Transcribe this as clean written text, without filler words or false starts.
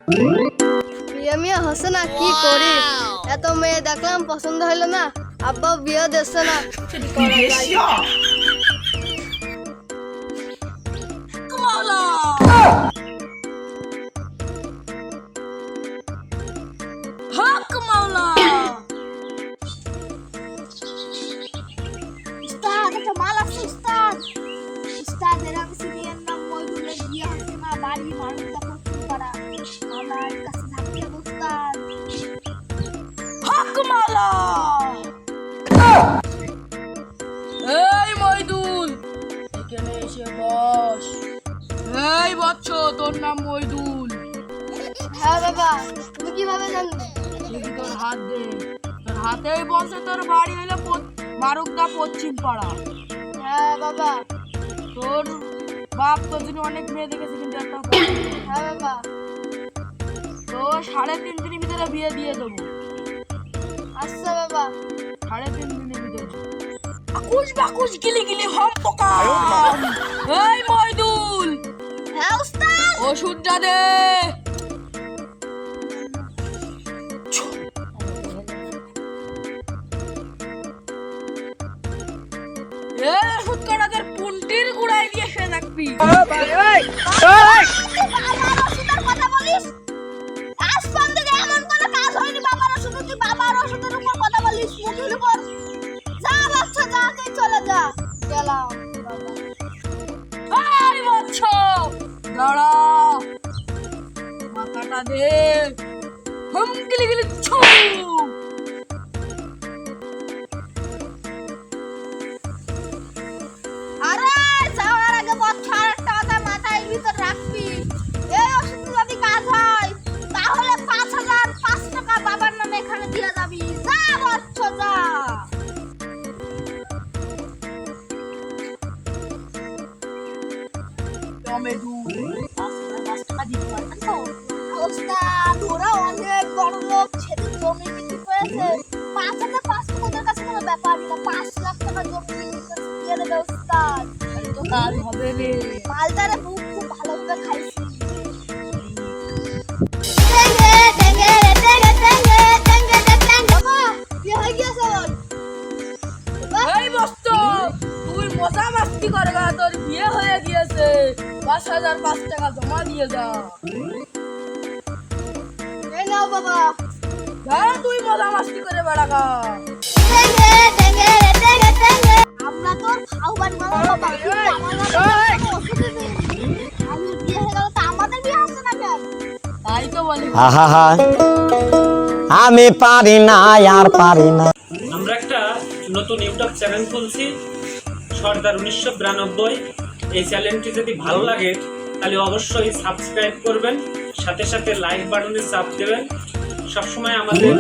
বিয়ে মিয়া হচ্ছে না, কি করি? এত মেয়ে দেখলাম, পছন্দ হইলো না, আব্বা বিয়ে দিচ্ছে না। কি করা যায়? হক মাওলা উস্তাদ, একটা মাল আছে উস্তাদ। উস্তাদ, এর আমি সিনিয়র নাম মইদুলের বিয়ে হচ্ছে না, বাড়ি মারুদা পশ্চিম পাড়া। আমার কাছে থাকতে হবে উস্তাদ। হক মাওলা। এই মইদুল, এখানে এসে বস। এই বচ্চ, তোর নাম মইদুল? হ্যাঁ বাবা, তুমি কিভাবে জানলে? দেখি তোর হাত দে। তোর হাতেই বলছে তোর বাড়ি হইলো মারুকদা পশ্চিম পাড়া। হ্যাঁ বাবা। তোর বাপ তোর জন্য অনেক মেয়ে দেখেছে, কিন্তু একটা পছন্দ হয়নি। হ্যাঁ বাবা। তো 3.5 দিনের ভিতরে বিয়ে দিয়ে দেবো। আচ্ছা বাবা। 3.5 দিনের ভিতরে। আকুশ বাকুশ গিলি গিলি হম পোকা। এই মইদুল। হ্যাঁ উস্তাদ। ওষুধটা দে। ওষুধ কটাদের পুন্টির গুড়াই দিয়ে সে রাখবি। বাবার ওষুধের কথা বলিস? আজ পর্যন্ত এমন কোনো কাজ হয়নি বাবার ওষুধে, তুই বাবার ওষুধের উপর কথা বলিস, মুখের উপর। যা বাচ্চা, যা, তুই চলে যা। গেলাম বাবা। এই বচ্চ, দাঁড়া, মাথাটা দে। হম গিলি গিলি ছু। আরে যাওয়ার আগে বাচ্চা আরেকটা কথা মাথায় ভিতর রাখবি। এই ওষুধ যদি কাজ হয় তাহলে 5,005 টাকা বাবার নামে এখানে দিয়ে যাবি। যা বাচ্চা, যা। টমেটো 5 টাকা দিতে পারবেন তো? ওস্তাদ, ওরা অনেক বড় লোক, সেদিন জমি বিক্রি করেছে। 5,005 ওদের কাছে কোনো ব্যাপারই না, 5 লাখ টাকা জমি বিক্রি করে দিয়ে দেবে ওস্তাদ। এই তো কাজ হবে রে। মালটারে খুব ভালোভাবে খাইছি। বাবা, কি হয়ে গিয়েছে ওর? এই বস্ত, তুই মজা মাস্তি করবা, তোর বিয়ে হয়ে গিয়েছে। 5,005 টাকা জমা দিয়ে যা। এই নাও বাবা। যা, তুই মজা মাস্তি করে বেড়াগা। আমরা তোর খাও বাড়ি মামা বাবা। ওষুধে দিই। আমি বিয়ে হয়ে গেল, তা আমাদের বিয়ে হচ্ছে না কেন? তাই তো বলি। আহা, আমি পারি না, আর পারি না। আমরা একটা নতুন ইউটিউব চ্যানেল খুলছি, সর্দার 1992। এই চ্যানেলটি যদি ভালো লাগে তাহলে অবশ্যই সাবস্ক্রাইব করবেন, সাথে সাথে লাইক বাটনে চাপ দেবেন। সবসময় আমাদের